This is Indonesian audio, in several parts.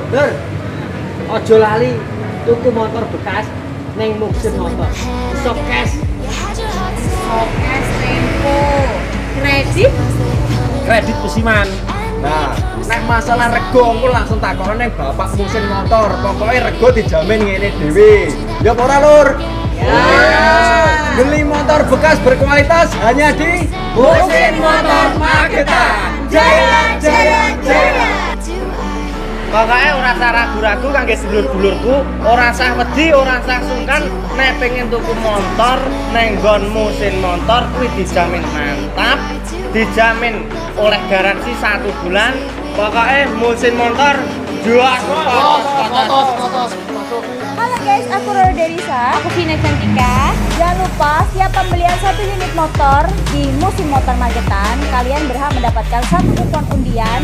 Dur, ojo lali tuku motor bekas neng Muxin Motor. Sokes. Sokes Tempo. Kredit? Kredit Pusiman. Nah, nek masalah rego engko langsung takon neng Bapak Muxin Motor. Pokoknya rego dijamin ngene dhewe. Ya apa ora, Lur? Ya. Beli motor bekas berkualitas hanya di Muxin Motor Magetan. Jaya, jaya, jaya. Pokoknya ora usah ragu-ragu kangge sedulur-dulurku, ora usah wedi, ora usah sungkan nek pengen tuku motor neng nggon Muxin Motor kuwi dijamin mantap, dijamin oleh garansi 1 bulan. Pokoknya Muxin Motor jual Halo guys, aku Roro Derisa. Aku Vina Cantika. Jangan lupa siap pembelian 1 unit motor di Muxin Motor Magetan, kalian berhak mendapatkan 1 kupon undian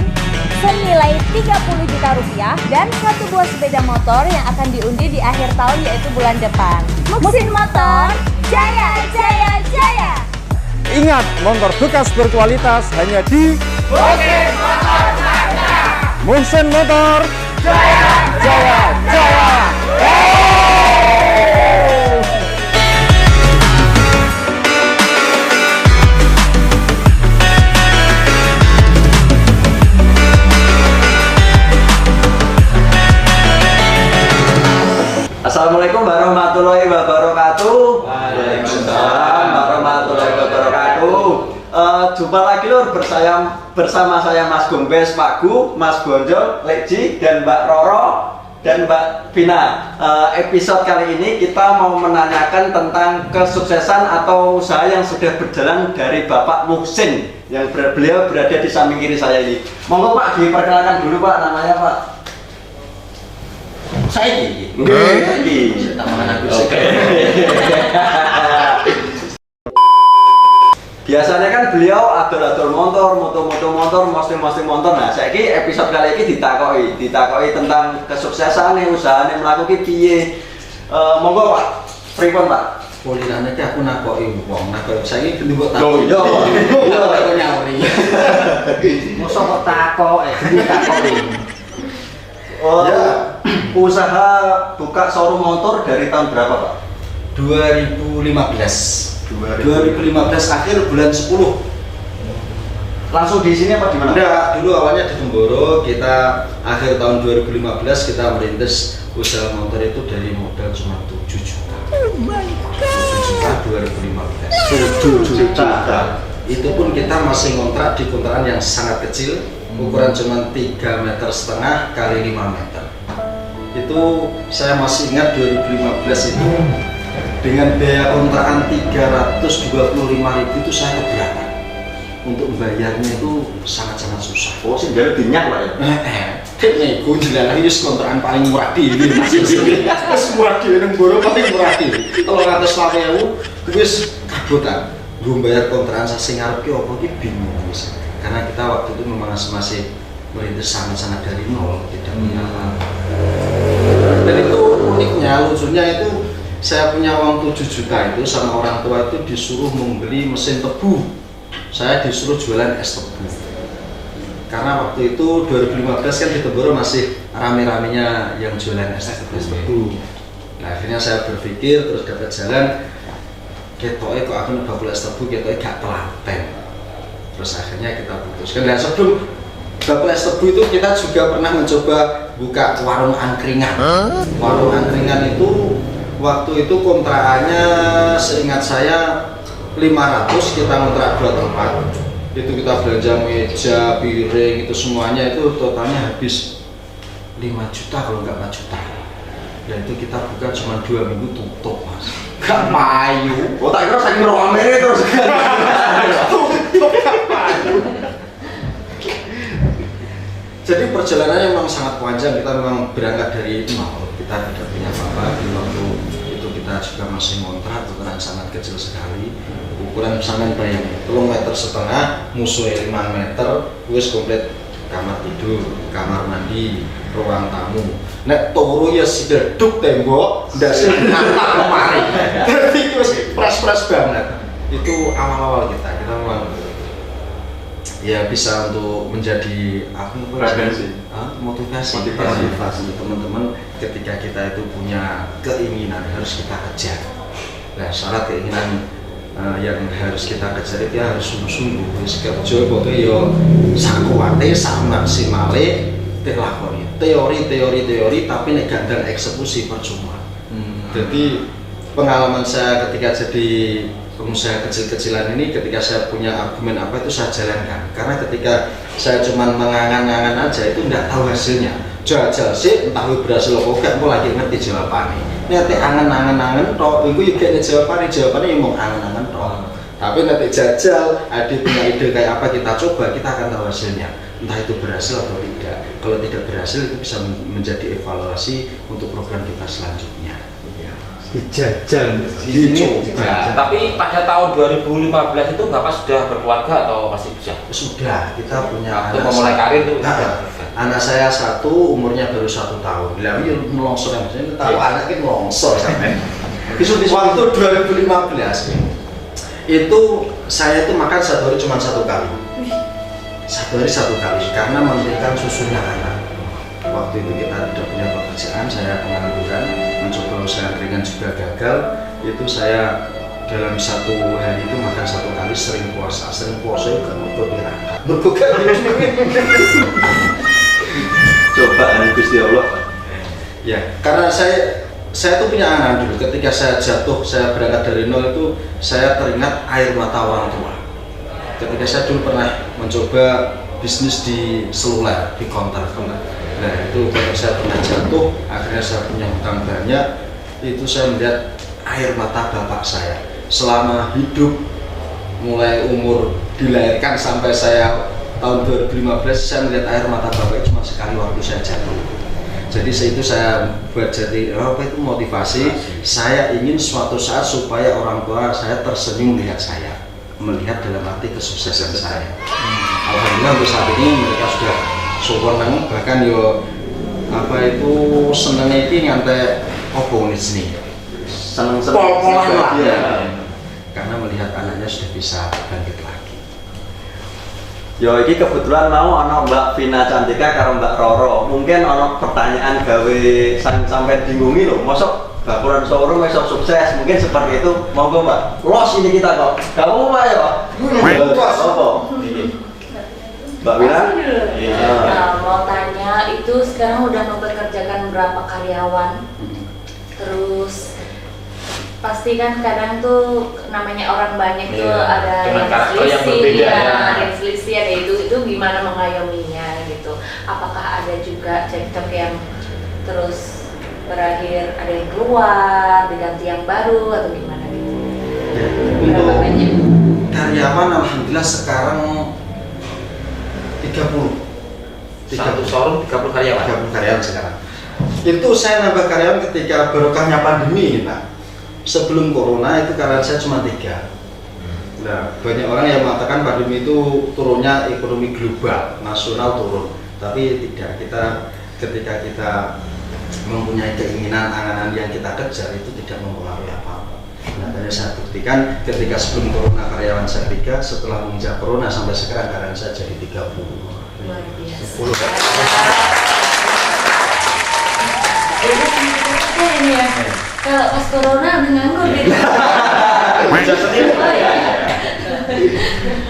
senilai 30 juta rupiah dan 1 buah sepeda motor yang akan diundi di akhir tahun yaitu bulan depan. Muxin Motor, jaya, jaya, jaya. Ingat, motor bekas berkualitas hanya di Muxin Motor. Jaya, jaya, jaya. Assalamualaikum warahmatullahi wabarakatuh. Waalaikumsalam warahmatullahi wabarakatuh. Jumpa lagi Lur bersama saya Mas Gombes, Pak Gu, Mas Bonjol, Lekji, dan Mbak Roro dan Mbak Vina. Episode kali ini kita mau menanyakan tentang kesuksesan atau usaha yang sudah berjalan dari Bapak Muxin yang beliau berada di samping kiri saya ini. Monggo Pak diperkenalkan dulu Pak, namanya Pak. Saya ini. Biasanya kan beliau adol-adol motor, moto-moto motor, posting-posting motor. Nah, saya ini episode kali ini ditakoi tentang kesuksesan usahanya melakukan piye. Monggo Pak, pripun Pak? Polirane ki aku nakoki wong, nakoki saiki gendhi kok Oh iya. Iya kok nyawuri. Mosok kok takoke, takoke. Oh, ya. Usaha buka showroom motor dari tahun berapa Pak? 2015 akhir bulan 10. Langsung di sini apa di mana? Enggak, dulu awalnya di Temboro, kita akhir tahun 2015 kita merintis usaha motor itu dari modal cuma 7 juta. Oh my god. 7 juta 2015. 7 juta. Itu pun kita masih ngontrak di kontrakan yang sangat kecil, ukuran cuma 3,5 meter kali 5 meter. Itu saya masih ingat 2015 itu dengan biaya kontrakan 325.000 itu saya keberatan. Untuk membayarnya itu sangat-sangat susah. Oh, sih dari dinyak Pak ya? Nih, gue jelas ini kontrakan paling murah di ini. Mas murah di ini, Boro paling murah di ini. Kalau ngatas laku gue kabutan. Gue bayar kontrakan saya sing ngarep ki opo ki bingung wis. Karena kita waktu itu memang masih merintis sangat-sangat dari nol, tidak punya apa-apa. Dan itu uniknya, lucunya itu saya punya uang 7 juta itu sama orang tua itu disuruh membeli mesin tebu. Saya disuruh jualan es tebu. Karena waktu itu 2015 kan di Temboro masih rame-ramenya yang jualan es tebu. Nah, akhirnya saya berpikir terus dapat jalan. Ketoknya kok aku bakul es tebu, ketoknya gak telaten. Terus akhirnya kita putuskan. Dan sebelum bakul es tebu itu kita juga pernah mencoba buka warung angkringan. Warung angkringan itu waktu itu kontrakannya seingat saya 500, kita kontrak 2 tempat. Itu kita belanja meja, piring, itu semuanya itu totalnya habis 5 juta kalau nggak 4 juta. Dan itu kita buka cuma 2 minggu tutup Mas. Gak payu. Oh tak kira saking rame terus. Tutup gak payu. Jadi perjalanannya memang sangat panjang, kita memang berangkat dari nol. Kita tidak punya apa-apa di waktu itu, kita juga masih ngontrak, ukuran sangat kecil sekali. Ukuran misalnya bayangin, 3,5 meter, musuhnya 5 meter, wis komplit kamar tidur, kamar mandi, ruang tamu. Nek turu ya sideduk tembok, ndak sing ngatak lemari. Jadi itu pres banget. Itu awal-awal kita memang ya bisa untuk menjadi apa motivasi teman-teman ketika kita itu punya keinginan harus kita kejar. Nah, syarat keinginan yang harus kita kejar itu harus sungguh-sungguh wis kerja pokoke yo sak kuwate sak maksimale dilakoni. Teori tapi nek gandeng eksekusi percuma. Jadi pengalaman saya ketika jadi pengusaha kecil-kecilan ini, ketika saya punya argumen apa itu saya jalankan. Karena ketika saya cuma mengangan-angan aja itu tidak tahu hasilnya. Jajal sih entah berhasil apa enggak, aku lagi ngerti jawabannya. Nanti angan-angan toh, itu juga jawabannya yang mau angan-angan toh. Tapi nanti jajal, ada punya ide kayak apa kita coba, kita akan tahu hasilnya. Entah itu berhasil atau tidak. Kalau tidak berhasil itu bisa menjadi evaluasi untuk program kita selanjutnya. Dijajal Nah, tapi pada tahun 2015 itu Bapak sudah berkeluarga atau masih bisa? Sudah, kita punya Waktu memulai karir itu anak saya satu, umurnya baru 1 tahun. Lah ini melongsor yang maksudnya tahu anaknya melongsor sampai. Waktu 2015 itu saya itu makan satu hari cuma 1 kali. Satu hari 1 kali karena memberikan susunya anak. Waktu itu kita tidak punya pekerjaan, saya pengangguran, mencoba usaha ringan juga gagal. Itu saya dalam 1 hari itu makan 1 kali, sering puasa itu kan berbuka Cobaan Gusti Allah. ya, karena saya tuh punya anak dulu. Ketika saya jatuh, saya berangkat dari nol itu saya teringat air mata orang tua. Ketika saya dulu pernah mencoba bisnis di seluler, di counter. Nah itu ketika saya pernah jatuh, akhirnya saya punya hutang banyak. Itu saya melihat air mata bapak saya selama hidup, mulai umur dilahirkan sampai saya tahun 2015, saya melihat air mata bapak cuma sekali waktu saya jatuh. Jadi itu saya buat jadi apa itu motivasi. Saya ingin suatu saat supaya orang tua saya tersenyum melihat saya, melihat dalam arti kesuksesan saya. Alhamdulillah untuk saat ini mereka sudah sempurna, bahkan yo apa itu senengnya ini ngantai opung sini. Seneng Pol-polan lah ya. Karena melihat anaknya sudah bisa bangkit lagi. Yo iki kebetulan mau ana Mbak Vina Cantika karo Mbak Roro. Mungkin ana pertanyaan gawe sampai bingungi lho. Mosok bakuran showroom iso sukses. Mungkin seperti itu. Monggo Mbak. Los ini kita kok. Kamu Mbak ya? Apa? Mbak Vina? Nah, mau tanya itu sekarang udah mempekerjakan berapa karyawan? Terus pasti kan kadang tuh namanya orang banyak tuh ada dengan yang karakter yang selisih, berbeda ya. ada yang selisih, ada itu gimana mengayominya gitu. Apakah ada juga cekcok yang terus berakhir ada yang keluar diganti yang baru atau gimana gitu? Ya, Berapa untuk banyak? karyawan alhamdulillah sekarang 30 Satu showroom 30 karyawan. 30 karyawan sekarang. Itu saya nambah karyawan ketika barokahnya pandemi, Pak. Sebelum corona itu karyawan saya cuma 3. Nah, banyak orang yang mengatakan pandemi itu turunnya ekonomi global, nasional turun. Tapi tidak, ketika kita mempunyai keinginan, angan-angan yang kita kejar itu tidak mempengaruhi apa-apa. Nah, tadi saya buktikan ketika sebelum corona karyawan saya 3, setelah menginjak corona sampai sekarang karyawan saya jadi 30. Luar biasa. 10. Ini ya. Kalau pas corona udah nganggur gitu.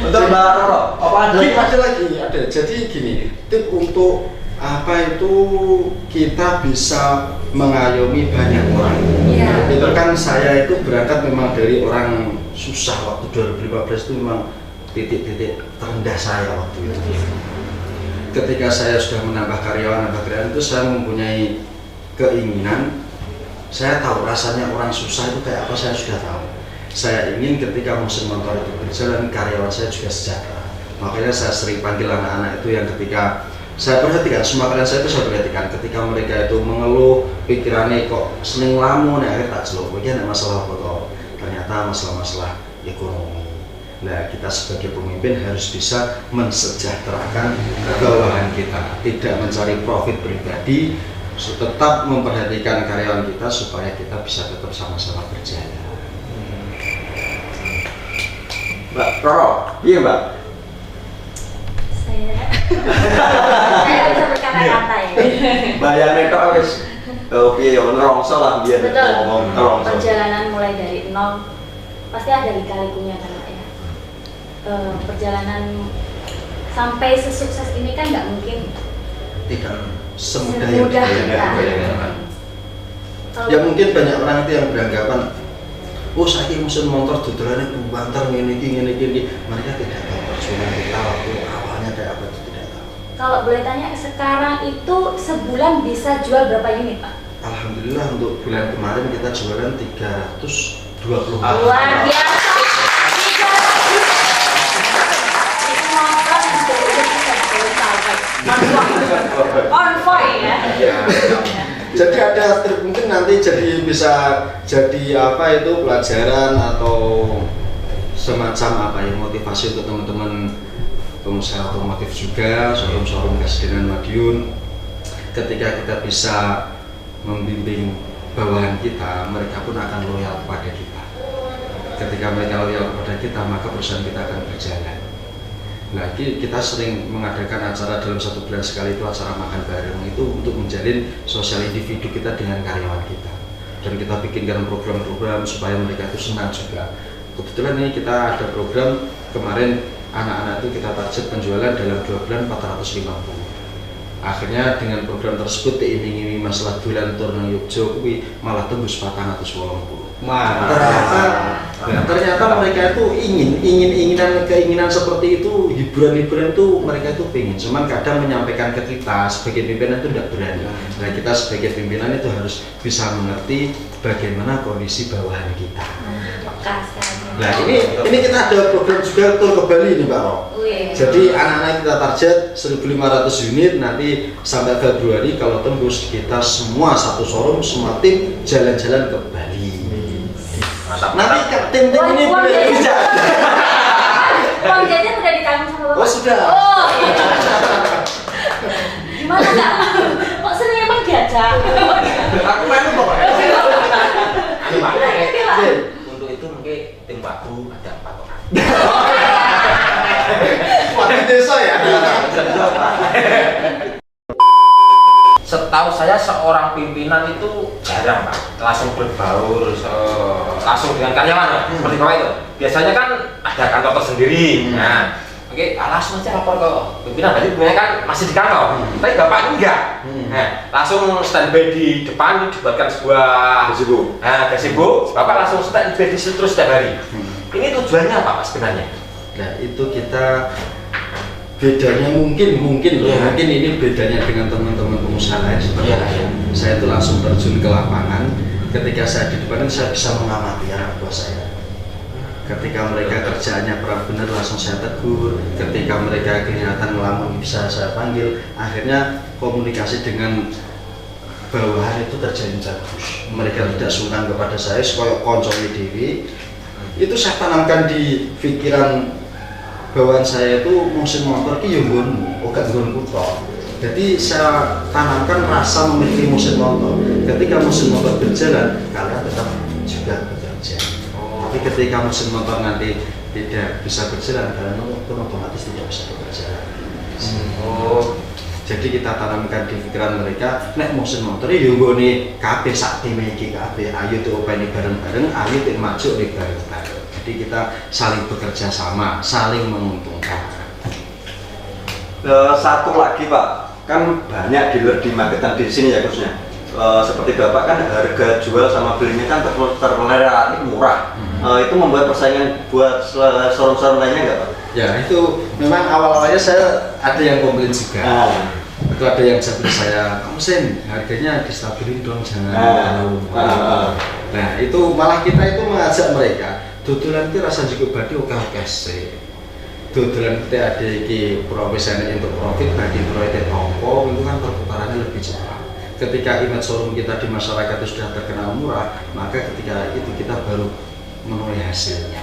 Untuk Mbak Roro, apa ada lagi? Ada. Jadi gini, tip untuk apa itu kita bisa mengayomi banyak orang. Iya. Itu kan saya itu berangkat memang dari orang susah waktu 2015 itu memang titik-titik terendah saya waktu itu. Ketika saya sudah menambah karyawan itu saya mempunyai keinginan. Saya tahu rasanya orang susah itu kayak apa, saya sudah tahu. Saya ingin ketika musim motor itu berjalan, karyawan saya juga sejahtera. Makanya saya sering panggil anak-anak itu yang ketika saya perhatikan, semua karyawan saya itu saya perhatikan ketika mereka itu mengeluh, pikirannya kok seneng lamun, akhirnya tak celuk, bagian masalah apa toh? Ternyata masalah-masalah ekonomi. Nah, kita sebagai pemimpin harus bisa mensejahterakan bawahan kita, tidak mencari profit pribadi, tetap memperhatikan karyawan kita supaya kita bisa tetap sama-sama berjalan. Mbak Roro, iya Mbak. Saya bisa berkata-kata ya. Bayane tok wis piye yo nerongso lah biyen Betul. ngomong nerongso. Perjalanan mulai dari nol pasti ada lika-likunya kan Pak ya. Perjalanan sampai sesukses ini kan nggak mungkin Tidak semudah yang semudah dibayangkan. kita. Ya mungkin banyak orang itu yang beranggapan, oh saya musim motor dodolannya banter ngene iki. Mereka tidak tahu perjuangan kita waktu awalnya kayak apa, itu tidak tahu. Kalau boleh tanya, sekarang itu sebulan bisa jual berapa unit Pak? Alhamdulillah untuk bulan kemarin kita jualan 320. Luar biasa. Itu motor yang sudah bisa dijual. On point ya. Jadi ada mungkin nanti jadi bisa jadi apa itu pelajaran atau semacam apa ya, motivasi untuk teman-teman pengusaha otomotif juga, showroom-showroom Kasdinan Madiun. Ketika kita bisa membimbing bawahan kita, mereka pun akan loyal kepada kita. Ketika mereka loyal kepada kita, maka perusahaan kita akan berjalan. Nah, kita sering mengadakan acara dalam 1 bulan sekali, itu acara makan bareng, itu untuk menjalin sosial individu kita dengan karyawan kita. Dan kita bikinkan program-program supaya mereka itu senang juga. Kebetulan ini kita ada program kemarin, anak-anak itu kita target penjualan dalam 2 bulan 450. Akhirnya dengan program tersebut diiming-imingi masalah bulan turun Yogyo malah tembus 480. Ternyata mereka itu keinginan seperti itu, hiburan-hiburan itu mereka itu pengen, cuman kadang menyampaikan ke kita sebagai pimpinan itu tidak berani. Nah, kita sebagai pimpinan itu harus bisa mengerti bagaimana kondisi bawahan kita. Nah, ini kita ada program juga tur ke Bali nih Pak Ro. Jadi anak-anak kita target 1.500 unit, nanti sampai Februari kalau tembus kita semua satu showroom, semua tim jalan-jalan ke Bali. Nanti tim-tim ini boleh bisa. Uang jajan udah ditanggung sama Bapak? Oh sudah. Oh iya. Gimana Kak? Kok sering emang diajak? Aku main pokoknya. Untuk itu mungkin tim baku ada patokan. Wah, di desa ya. Setahu saya seorang pimpinan itu jarang Pak langsung berbaur langsung dengan karyawan ya, seperti Bapak itu. Biasanya kan ada kantor tersendiri. Nah, oke, langsung aja lapor ke pimpinan. Berarti pimpinan kan masih di kantor. Tapi Bapak enggak. Nah, langsung standby di depan, dibuatkan sebuah Gazebo. Nah, gazebo. Bapak langsung standby di situ terus setiap hari. Ini tujuannya apa Pak sebenarnya? Nah, itu kita bedanya mungkin ini bedanya dengan teman-teman pengusaha lain seperti saya itu langsung terjun ke lapangan. Ketika saya di depan saya bisa mengamati anak buah saya. Ketika mereka kerjaannya kurang benar langsung saya tegur. Ketika mereka kelihatan ngelamun bisa saya panggil. Akhirnya komunikasi dengan bawahan itu terjalin bagus. Mereka tidak sungkan kepada saya supaya koncomi dewi. Itu saya tanamkan di pikiran bawaan saya itu musim motor ki yo nggonmu, ora nggonku tok. Jadi saya tanamkan rasa memiliki musim motor. Ketika musim motor berjalan, kalian tetap juga bekerja. Tapi ketika musim motor nanti tidak bisa berjalan, kalian pun otomatis tidak bisa bekerja. Jadi kita tanamkan di pikiran mereka, nek musim motor yo nggone kabeh sak tim iki kabeh, ayo diopeni bareng-bareng, ayo tik maju nek bareng-bareng. Jadi kita saling bekerja sama, saling menguntungkan. Satu lagi Pak, kan banyak dealer di marketan di sini ya khususnya. Seperti Bapak kan harga jual sama belinya kan terrelatif murah. Itu membuat persaingan buat showroom-showroom lainnya nggak Pak? Ya itu memang awal-awalnya saya ada yang komplain juga. Itu ada yang jawab saya, kamu Sen, harganya distabilin dong, jangan terlalu mahal. Nah itu malah kita itu mengajak mereka. Dodolan itu rasa cukup badi oke sih. Dodolan kita ada ki profesional untuk profit bagi proyek toko itu kan perputarannya lebih cepat. Ketika image showroom kita di masyarakat itu sudah terkenal murah, maka ketika itu kita baru menuai hasilnya.